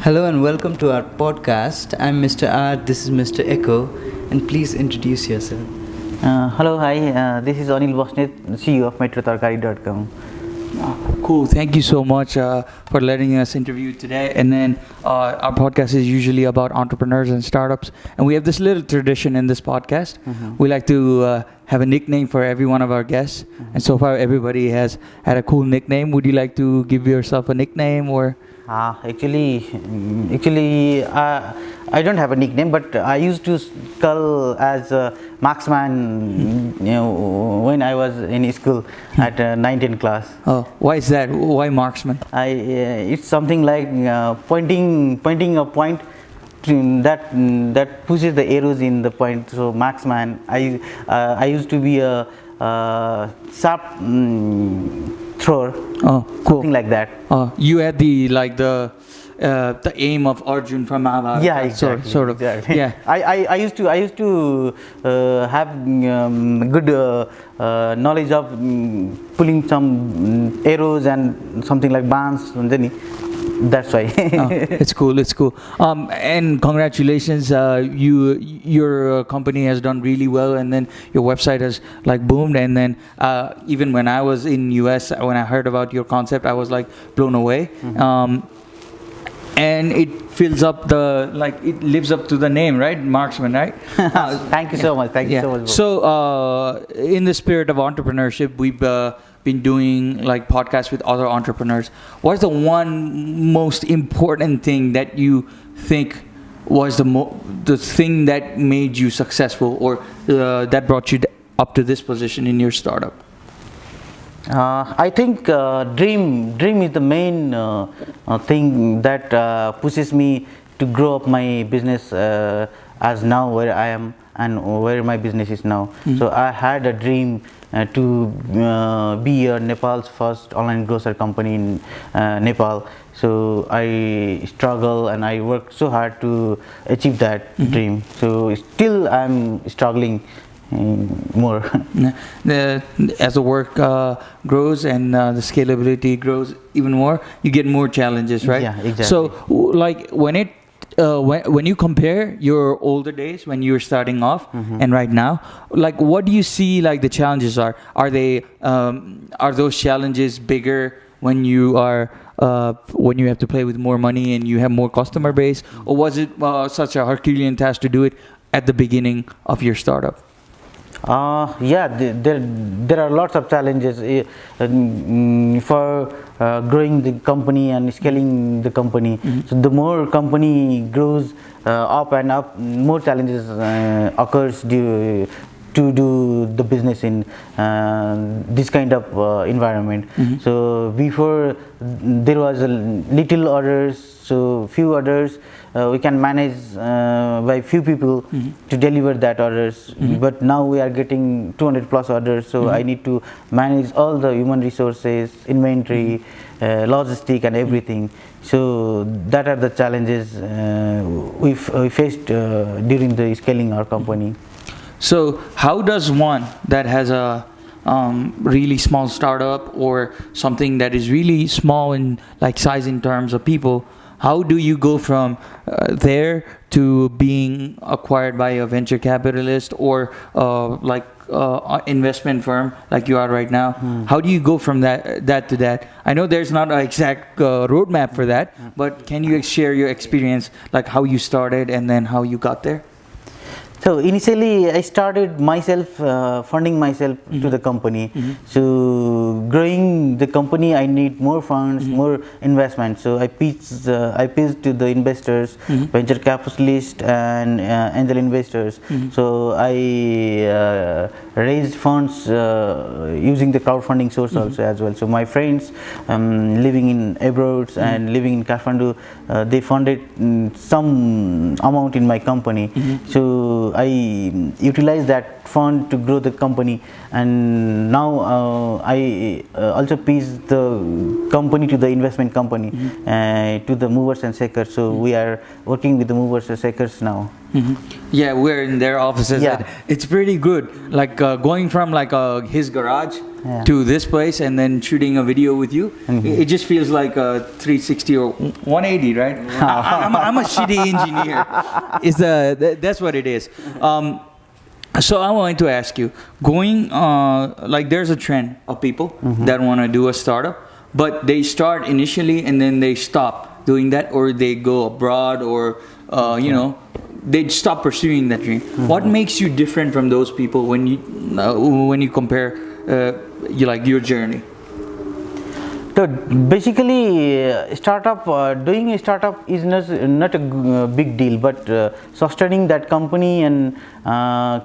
Hello and welcome to our podcast. I'm Mr. R, this is Mr. Echo, and please introduce yourself. Hello, hi, this is Anil Basnet, CEO of Tarkari.com. Cool. Thank you so much for letting us interview today. And then our podcast is usually about entrepreneurs and startups. And we have this little tradition in this podcast. We like to have a nickname for every one of our guests. And so far, everybody has had a cool nickname. Would you like to give yourself a nickname or? Actually, I don't have a nickname, but I used to call as marksman. When I was in school at 19th class. Oh, why is that? Why marksman? It's something like pointing a point that pushes the arrows in the point. So marksman. I used to be a sharp thrower. Oh, cool. Something like that. You had the aim of Arjun from Mahabharata. Yeah, exactly. Sort of. Exactly. Yeah. I used to have good knowledge of pulling some arrows and something like bans, and then that's why. It's cool. And congratulations, your company has done really well, and then your website has boomed. And then even when I was in US, when I heard about your concept, I was blown away. And it fills up it lives up to the name, right? Marksman, right? Thank you so much. Thank you so much. So in the spirit of entrepreneurship, we've been doing podcasts with other entrepreneurs. What's the one most important thing that you think was the thing that made you successful, or that brought you up to this position in your startup? I think dream is the main thing that pushes me to grow up my business as now where I am and where my business is now. So I had a dream to be Nepal's first online grocery company in Nepal. So I struggle and I work so hard to achieve that dream. So still I'm struggling more. As the work grows and the scalability grows even more, you get more challenges, right? Yeah, exactly. So when you compare your older days when you were starting off and right now, what do you see the challenges are? Are those challenges bigger when you are when you have to play with more money and you have more customer base, or was it such a Herculean task to do it at the beginning of your startup? There are lots of challenges for growing the company and scaling the company. So the more company grows up and up, more challenges occurs to do the business in this kind of environment. So before there was a little orders, so few orders we can manage by few people to deliver that orders. But now we are getting 200 plus orders, so I need to manage all the human resources, inventory, logistic and everything. So that are the challenges we faced during the scaling our company. So how does one that has a really small startup or something that is really small in size in terms of people, how do you go from there to being acquired by a venture capitalist or investment firm like you are right now? How do you go from that to that? I know there's not an exact roadmap for that, but can you share your experience, how you started and then how you got there? So initially I started myself funding myself to the company. So growing the company I need more funds, more investment. So I pitched to the investors, venture capitalists and angel investors. So I raised funds using the crowdfunding source also as well. So my friends living in abroad and living in Kathmandu, they funded some amount in my company. So I utilized that fund to grow the company, and now I also pitched the company to the investment company, to the movers and shakers. So we are working with the movers and shakers now. Yeah, we're in their offices. Yeah. And it's pretty good. Like going from like his garage Yeah. to this place and then shooting a video with you. It just feels like a 360 or 180, right? I'm a shitty engineer. That's what it is. So I wanted to ask you, going like there's a trend of people that want to do a startup, but they start initially and then they stop doing that, or they go abroad, or you know, they stop pursuing that dream. What makes you different from those people when you compare your journey? So basically, doing a startup is not a big deal, but sustaining that company and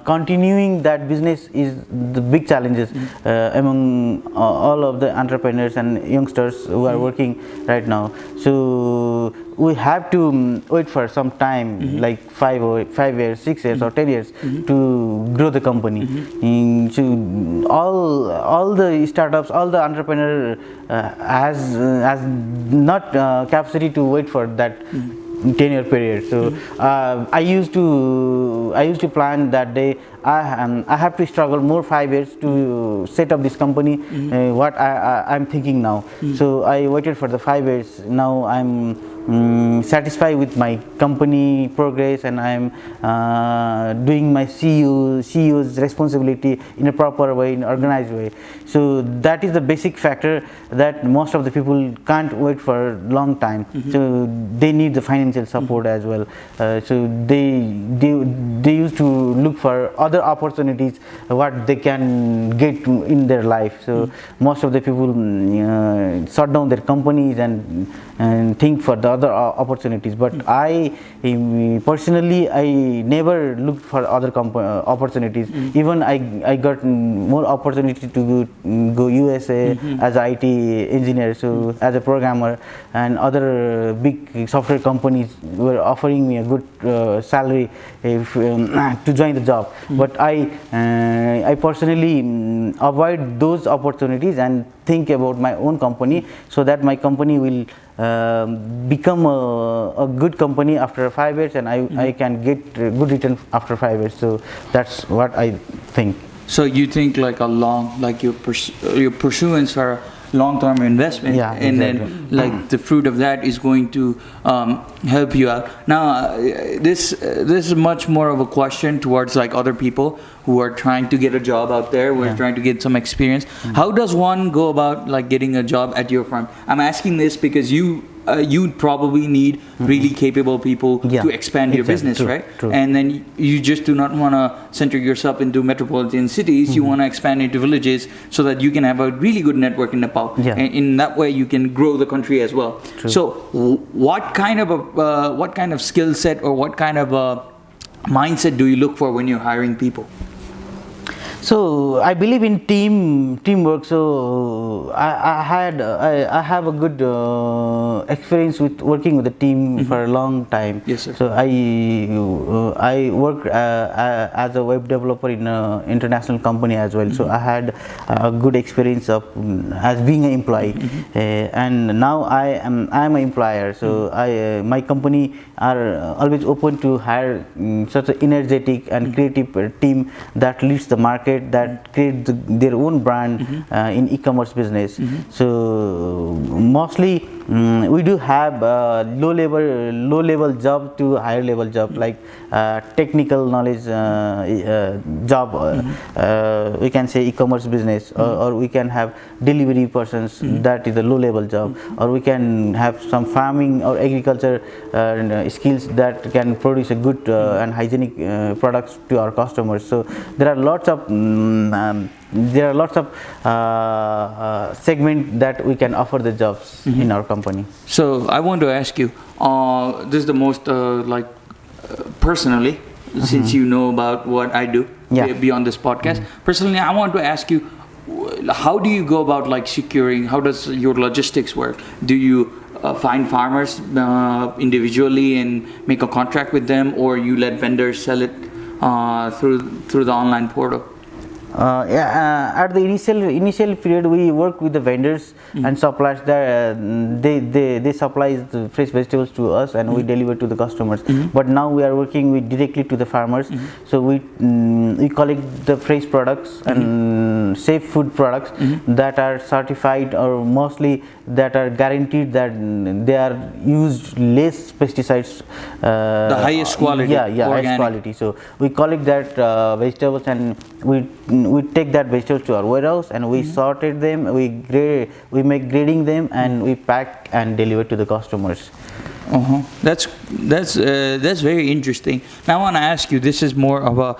continuing that business is the big challenges among all of the entrepreneurs and youngsters who are working right now. So we have to wait for some time, like 5 years, 6 years, or 10 years to grow the company. So all the startups, all the entrepreneur has not capacity to wait for that 10-year period. So I used to plan that day. I have to struggle more 5 years to set up this company. What I'm thinking now. So I waited for the 5 years. Now I'm satisfied with my company progress, and I'm doing my CEO's responsibility in a proper way, in an organized way. So that is the basic factor that most of the people can't wait for a long time. So they need the financial support as well. So they used to look for other opportunities what they can get in their life. So most of the people shut down their companies and think for the other opportunities. But I personally, I never looked for other opportunities. Even I got more opportunity to go USA as an IT engineer, so as a programmer, and other big software companies were offering me a good salary to join the job. But I personally avoid those opportunities and think about my own company, so that my company will become a good company after 5 years, and I can get good return after 5 years. So that's what I think. So you think like your pursuance for a long-term investment, Yeah, and exactly. then like the fruit of that is going to help you out. Now, this is much more of a question towards like other people who are trying to get a job out there, who are trying to get some experience. How does one go about like getting a job at your firm? I'm asking this because you probably need really capable people to expand your business, true, right? True. And then you just do not want to center yourself into metropolitan cities. You want to expand into villages so that you can have a really good network in Nepal. Yeah. And in that way, you can grow the country as well. True. So, what kind of skill set or what kind of mindset do you look for when you're hiring people? So I believe in teamwork. So I have a good experience with working with a team for a long time. Yes, sir. So I worked as a web developer in an international company as well. So I had a good experience of as being an employee, and now I am an employer. So my company are always open to hire such an energetic and creative team that leads the market, that create their own brand in e-commerce business. So mostly we do have low level job to higher level job, like technical knowledge job. We can say e-commerce business, or we can have delivery persons, that is a low level job, or we can have some farming or agriculture skills that can produce a good and hygienic products to our customers. So there are lots of segment that we can offer the jobs in our company. So I want to ask you, this is the most personally, since you know about what I do beyond this podcast. Personally, I want to ask you, how do you go about like securing? How does your logistics work? Do you find farmers individually and make a contract with them, or you let vendors sell it through the online portal? At the initial period, we work with the vendors and suppliers that they supply the fresh vegetables to us, and we deliver to the customers. But now we are working with directly to the farmers. So we collect the fresh products and safe food products that are certified, or mostly that are guaranteed that they are used less pesticides. The highest quality. Highest organic. quality. So we collect that vegetables, and we take that vegetables to our warehouse, and we sorted them, we make grading them, and we pack and deliver to the customers. That's very interesting. Now I want to ask you. This is more of a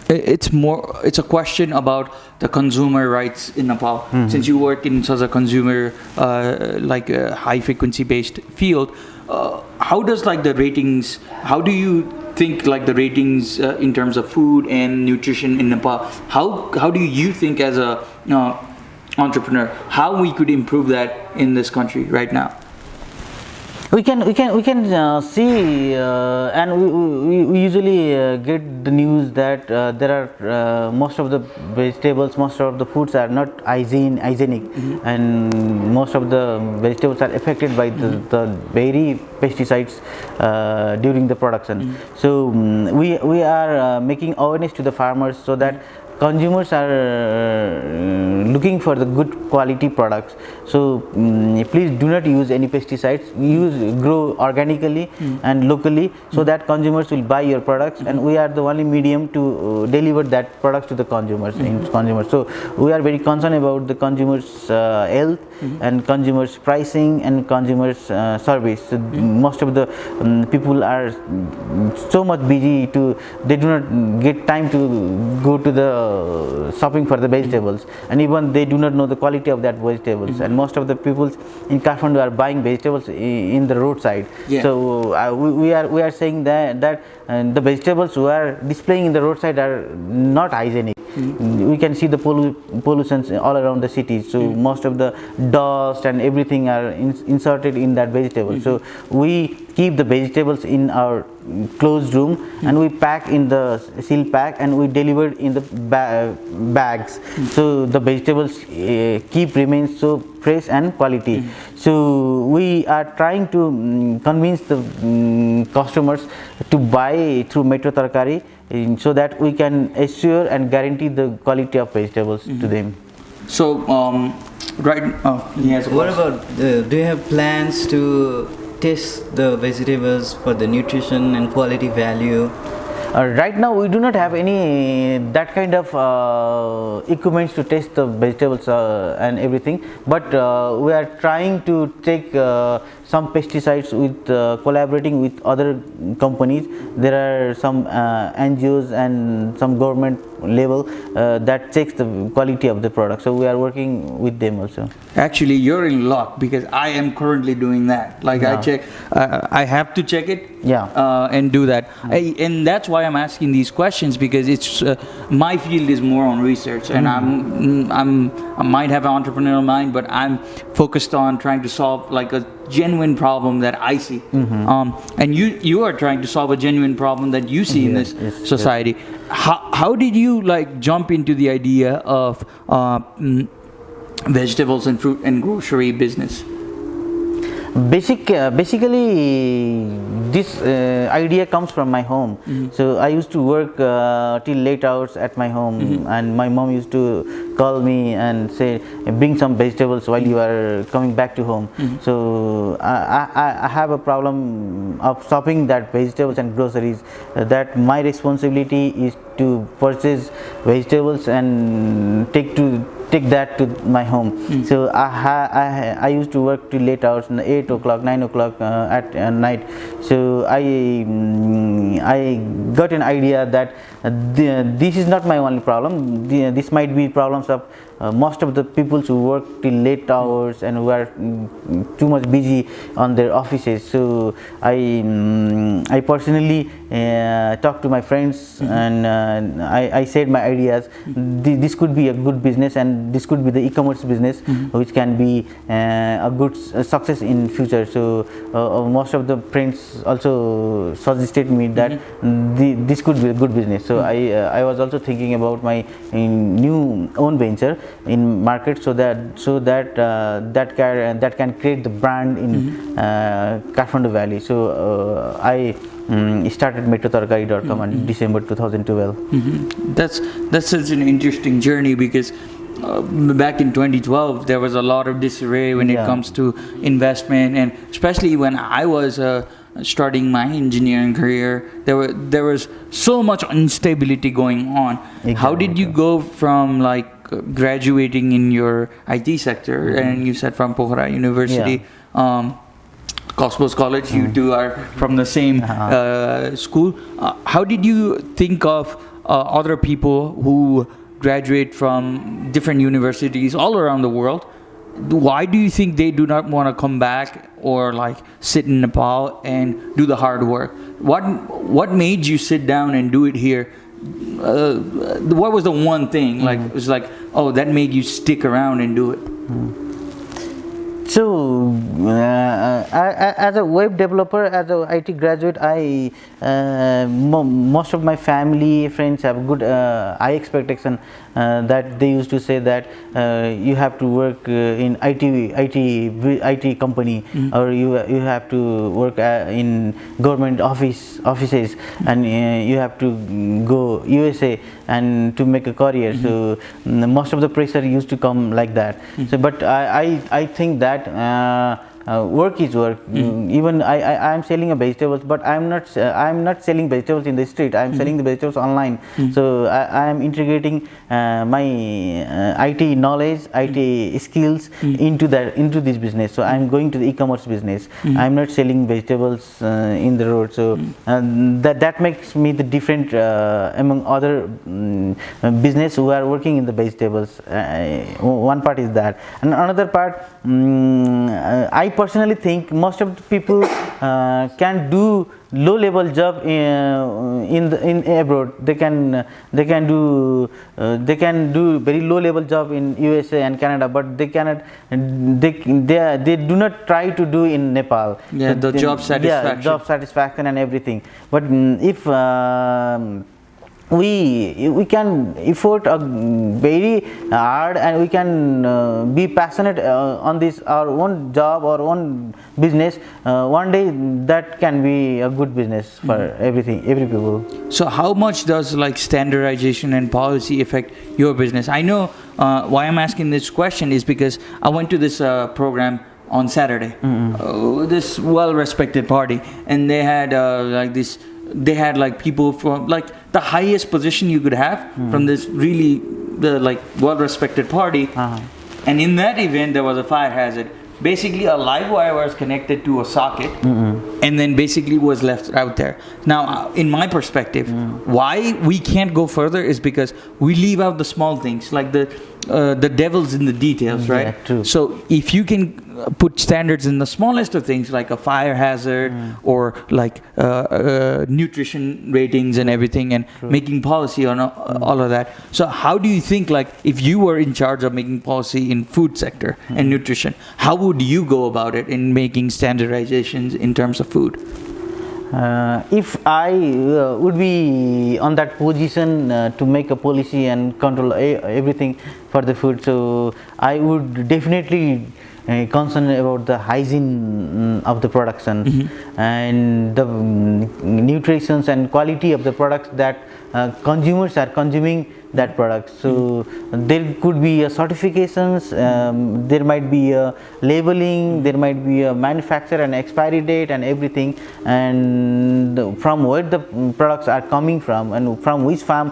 it's a question about the consumer rights in Nepal. Since you work in such a consumer like a high frequency based field, how does like the ratings? How do you think like the ratings in terms of food and nutrition in Nepal? How do you think as a entrepreneur how we could improve that in this country right now? We can see, and we usually get the news that there are most of the vegetables, most of the foods are not hygienic, and most of the vegetables are affected by the very pesticides during the production. So we are making awareness to the farmers, so that consumers are looking for the good quality products. So please do not use any pesticides. Grow organically and locally, so that consumers will buy your products, and we are the only medium to deliver that products to the consumers. So we are very concerned about the consumers' health and consumers' pricing and consumers' service. So most of the people are so much busy they do not get time to go to the shopping for the vegetables, and even they do not know the quality of that vegetables. And most of the people in Kathmandu are buying vegetables in the roadside. So we are saying that the vegetables who are displaying in the roadside are not hygienic. We can see the pollutions all around the city. So most of the dust and everything are inserted in that vegetable. So we keep the vegetables in our closed room, and we pack in the seal pack, and we deliver in the bags. So the vegetables remains so fresh and quality. So we are trying to convince the customers to buy through Metro Tarkari, so that we can assure and guarantee the quality of vegetables to them. So he has a What question. about do you have plans to test the vegetables for the nutrition and quality value? Right now we do not have any that kind of equipments to test the vegetables and everything, but we are trying to take some pesticides with collaborating with other companies. There are some NGOs and some government level that checks the quality of the product, so we are working with them also. Actually, you're in luck, because I am currently doing that. Like I check, I have to check it, and do that. And that's why I'm asking these questions, because it's my field is more on research, and I might have an entrepreneurial mind, but I'm focused on trying to solve like a genuine problem that I see. And you are trying to solve a genuine problem that you see in this society. How did you like jump into the idea of vegetables and fruit and grocery business? Basically this idea comes from my home. So I used to work till late hours at my home, and my mom used to call me and say, bring some vegetables while you are coming back to home. So I have a problem of shopping that vegetables and groceries, that my responsibility is to purchase vegetables and take that to my home. So I used to work till late hours, 8 o'clock, 9 o'clock at night. So I got an idea that this is not my only problem. This might be problems of most of the people who work till late hours and who are too much busy on their offices. So I personally talked to my friends, and I said my ideas. This could be a good business, and this could be the e-commerce business, which can be a good success in future. So most of the friends also suggested me that this could be a good business. So I was also thinking about my new own venture in market, so that can create the brand in Kathmandu Valley. So I started metrotarkari.com in December 2012. That's such an interesting journey, because back in 2012 there was a lot of disarray when it comes to investment, and especially when I was starting my engineering career, there was so much instability going on. How did you go from like graduating in your IT sector, and you said from Pokhara University, Cosmos College, you two are from the same school. How did you think of other people who graduate from different universities all around the world? Why do you think they do not want to come back or like sit in Nepal and do the hard work? What made you sit down and do it here? What was the one thing, like it was like, oh, that made you stick around and do it? So, as a web developer, as a IT graduate, most of my family, friends have good high expectation, that they used to say that you have to work in IT company, or you have to work in government offices, and you have to go USA and to make a career. So most of the pressure used to come like that. So, but I think that work is work. Even I am selling a vegetables, but I am not selling vegetables in the street. I am selling the vegetables online. So I am integrating my IT knowledge, IT skills into this business. So I am going to the e-commerce business. I am not selling vegetables in the road. So that makes me the different among other business who are working in the vegetables. One part is that, and another part, I personally think most of the people can do low level job in abroad. They can do very low level job in USA and Canada, but they cannot, they do not try to do in Nepal. The job satisfaction. Job satisfaction and everything. But if we can effort very hard, and we can be passionate on this our own job or own business, one day that can be a good business for every people. So how much does like standardization and policy affect your business? I know why I'm asking this question is because I went to this program on Saturday, this well-respected party, and they had they had like people from like the highest position you could have from this really well-respected party. And in that event there was a fire hazard. Basically a live wire was connected to a socket, and then basically was left out there. Now in my perspective, why we can't go further is because we leave out the small things, like the devil's in the details, right? Yeah, true. So if you can put standards in the smallest of things, like a fire hazard or like nutrition ratings and everything, and making policy on all of that. So how do you think, like if you were in charge of making policy in food sector and nutrition, how would you go about it in making standardizations in terms of food? If I would be on that position to make a policy and control everything for the food, so I would definitely concerned about the hygiene of the production and the nutritions and quality of the products that consumers are consuming that product. So there could be certifications, there might be a labeling, there might be a manufacturer and expiry date and everything, and from where the products are coming from and from which farm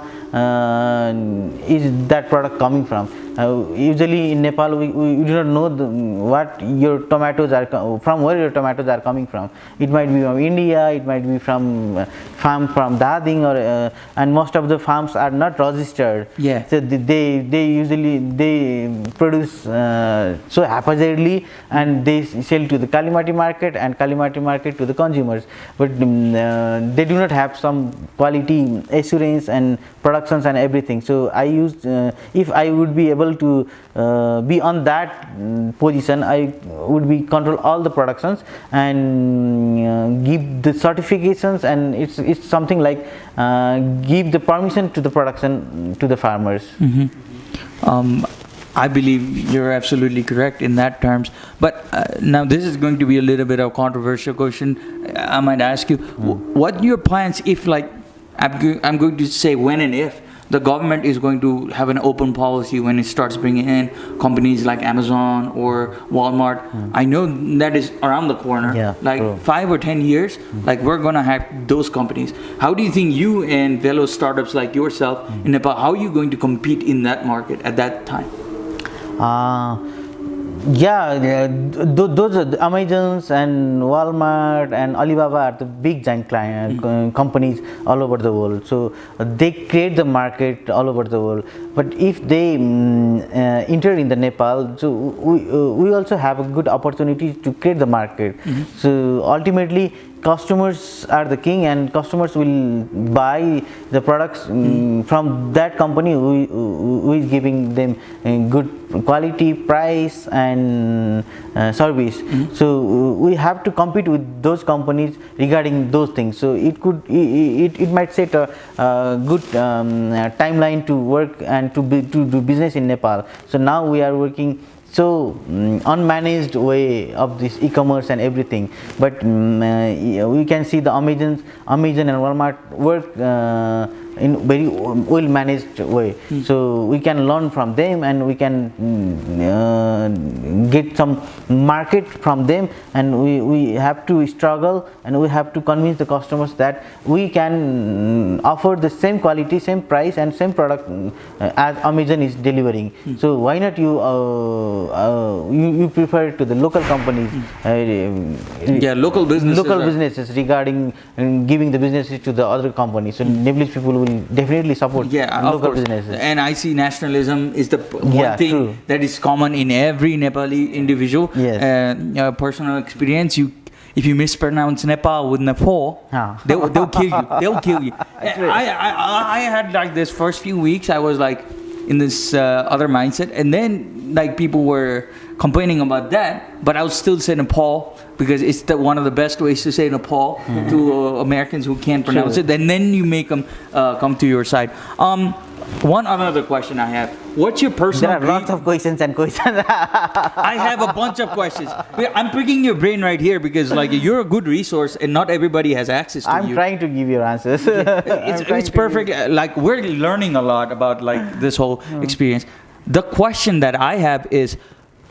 is that product coming from. Usually in Nepal we do not know what your tomatoes are from, where your tomatoes are coming from. It might be from India, it might be from farm from Dading, or and most of the farms are not registered. Yeah. So they usually produce so haphazardly, and they sell to the Kalimati market and Kalimati market to the consumers, but they do not have some quality assurance and productions and everything. So I used, if I would be able to be on that position, I would be control all the productions and give the certifications, and it's something like give the permission to the production to the farmers. I believe you're absolutely correct in that terms. But now this is going to be a little bit of a controversial question. I might ask you, what are your plans if, like, I'm going to say when and if the government is going to have an open policy when it starts bringing in companies like Amazon or Walmart. I know that is around the corner. Yeah, like true. 5 or 10 years, like we're going to have those companies. How do you think you and fellow startups like yourself in Nepal, how are you going to compete in that market at that time? Those are the Amazons and Walmart and Alibaba are the big giant companies all over the world. So they create the market all over the world. But if they enter in the Nepal, so we also have a good opportunity to create the market. So ultimately, customers are the king, and customers will buy the products from that company who is giving them good quality, price and service. So we have to compete with those companies regarding those things. So it might set a good timeline to work and to do business in Nepal. So now we are working so unmanaged way of this e-commerce and everything, but we can see the Amazon and Walmart work in very well managed way. So we can learn from them, and we can get some market from them, and we have to struggle, and we have to convince the customers that we can offer the same quality, same price and same product as Amazon is delivering. So why not you prefer to the local companies, Local businesses regarding giving the businesses to the other companies. So Nepalese people will definitely support local businesses. And I see nationalism is the one thing true. that is common in every Nepali individual. Yes. Personal experience, if you mispronounce Nepal with Nepal, they'll kill you. They'll kill you. I had like this first few weeks, I was like in this other mindset, and then like people were complaining about that, but I would still say Nepal because it's one of the best ways to say Nepal to Americans who can't pronounce it. And then you make them come to your side. One other question I have: what's your personal? There are lots of questions and questions. I have a bunch of questions. I'm picking your brain right here because like you're a good resource and not everybody has access to you. I'm trying to give you answers. It's perfect. Like we're learning a lot about like this whole experience. The question that I have is,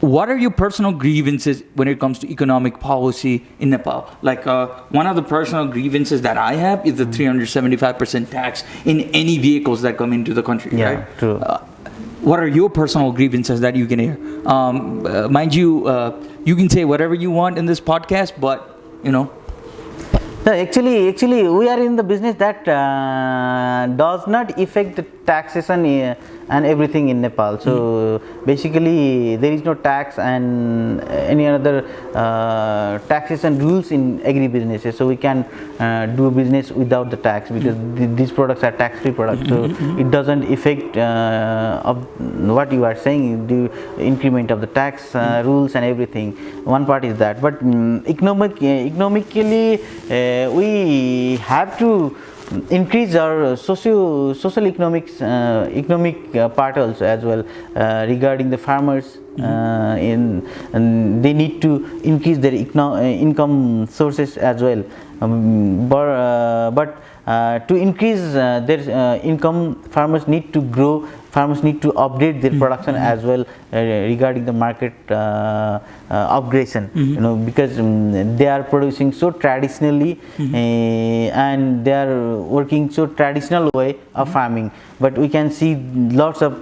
what are your personal grievances when it comes to economic policy in Nepal? Like one of the personal grievances that I have is the 375% tax in any vehicles that come into the country. Yeah, right? true. What are your personal grievances that you can hear? Mind you, you can say whatever you want in this podcast, but you know. No, actually, we are in the business that does not affect the taxation and everything in Nepal. So basically, there is no tax and any other taxation rules in agri businesses. So we can do business without the tax because these products are tax-free products. So it doesn't affect of what you are saying, the increment of the tax rules and everything. One part is that, but economically. We have to increase our social economic part also as well regarding the farmers. And they need to increase their income sources as well. But to increase their income, farmers need to grow farmers need to update their production as well regarding the market upgradation. You know, because they are producing so traditionally and they are working so traditional way of farming. But we can see lots of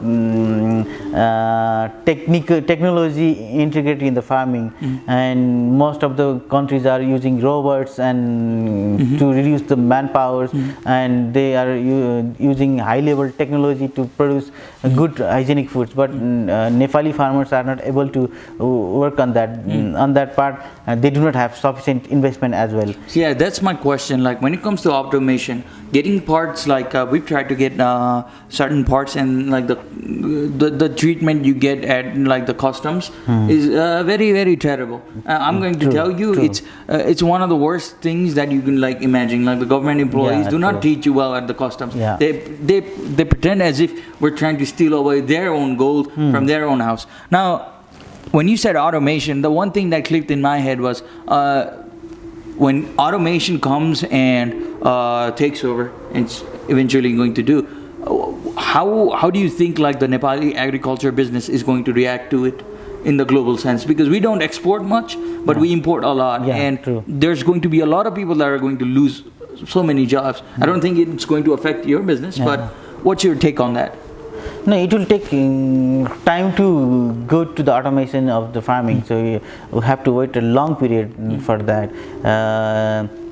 technology integrated in the farming, and most of the countries are using robots and to reduce the manpower, and they are using high level technology to produce good hygienic foods. But Nepali farmers are not able to work on that. On that part, they do not have sufficient investment as well. Yeah, that's my question. Like when it comes to automation, getting parts, like we've tried to get certain parts, and like the treatment you get at like the customs is very, very terrible. I'm going to tell you, it's one of the worst things that you can like imagine. Like the government employees do not treat you well at the customs. They pretend as if we're trying to steal away their own gold from their own house. Now, when you said automation, the one thing that clicked in my head was when automation comes and takes over, and it's eventually going to do, how do you think like the Nepali agriculture business is going to react to it in the global sense? Because we don't export much, but we import a lot, and there's going to be a lot of people that are going to lose so many jobs. I don't think it's going to affect your business, but what's your take on that? No, it will take time to go to the automation of the farming, so we have to wait a long period for that.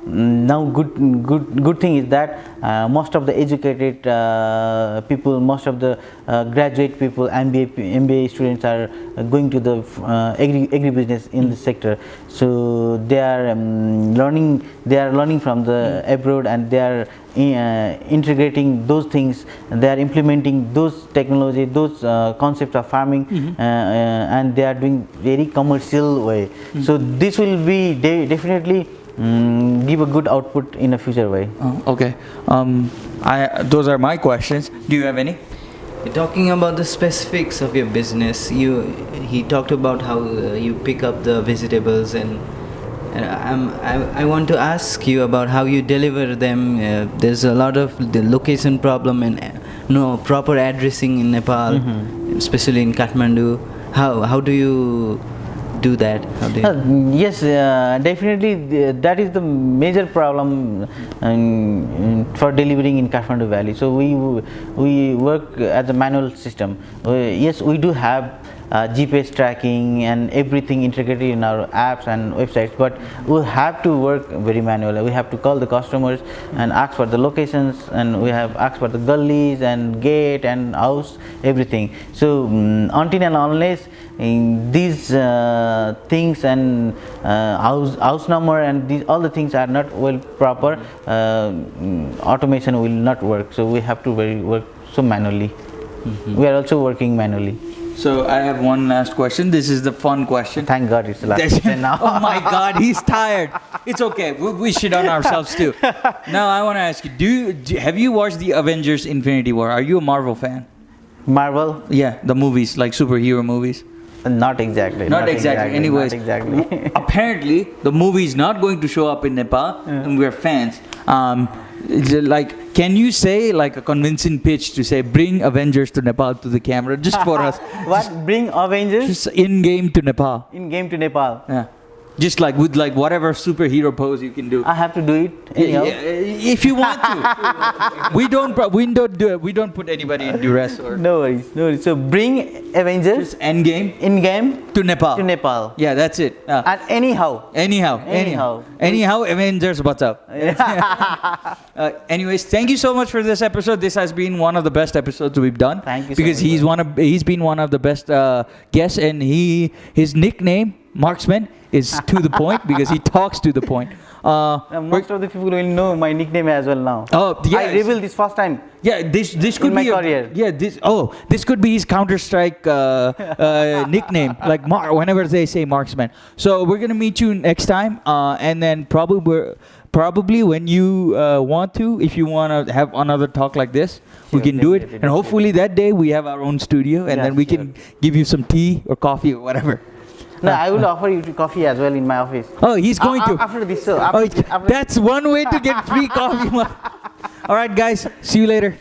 Now, good thing is that most of the educated people, most of the graduate people, MBA students are going to the agribusiness in the sector. So they are learning. They are learning from the abroad, and they are integrating those things. They are implementing those technology, those concepts of farming, and they are doing very commercial way. So this will be definitely give a good output in a future way. Okay. Those are my questions. Do you have any? Talking about the specifics of your business, he talked about how you pick up the vegetables, and I want to ask you about how you deliver them. There's a lot of the location problem and no proper addressing in Nepal, especially in Kathmandu. How do you do that? Yes, definitely that is the major problem for delivering in Kathmandu Valley. So we work as a manual system. Yes, we do have GPS tracking and everything integrated in our apps and websites, but we have to work very manually. We have to call the customers and ask for the locations, and we have asked for the gullies and gate and house, everything. So until and unless these things and house number and all the things are not well proper, automation will not work. So we have to work so manually. We are also working manually. So I have one last question. This is the fun question. Thank God it's the last question now. Oh my God, he's tired. It's okay. We shit on ourselves too. Now I want to ask you: have you watched the Avengers: Infinity War? Are you a Marvel fan? Marvel? Yeah, the movies, like superhero movies. Not exactly. Not exactly. Anyways, not exactly. Apparently the movie is not going to show up in Nepal, and we're fans. Like, can you say like a convincing pitch to say bring Avengers to Nepal to the camera just for us? What? Bring Avengers? Just in game to Nepal. In game to Nepal. Yeah. Just like with like whatever superhero pose you can do. I have to do it anyhow. If you want to. we don't do it. We don't put anybody in duress or. No worries. So bring Avengers. Just end game. In game. To Nepal. To Nepal. Yeah, that's it. And anyhow, Avengers, what's up? Anyways, thank you so much for this episode. This has been one of the best episodes we've done. Thank you. Because he's been one of the best guests, and his nickname Marksman is to the point because he talks to the point. Most of the people will know my nickname as well now. Oh, yeah. I revealed this first time. Yeah, this could in my be career. Yeah, this could be his Counter-Strike nickname, like whenever they say Marksman. So we're gonna meet you next time, and then probably when you want to, if you want to have another talk like this, we can do it. And hopefully that day we have our own studio, and then we can give you some tea or coffee or whatever. No, I will offer you coffee as well in my office. Oh, he's going to. After this, so. That's one way to get free coffee. All right, guys. See you later.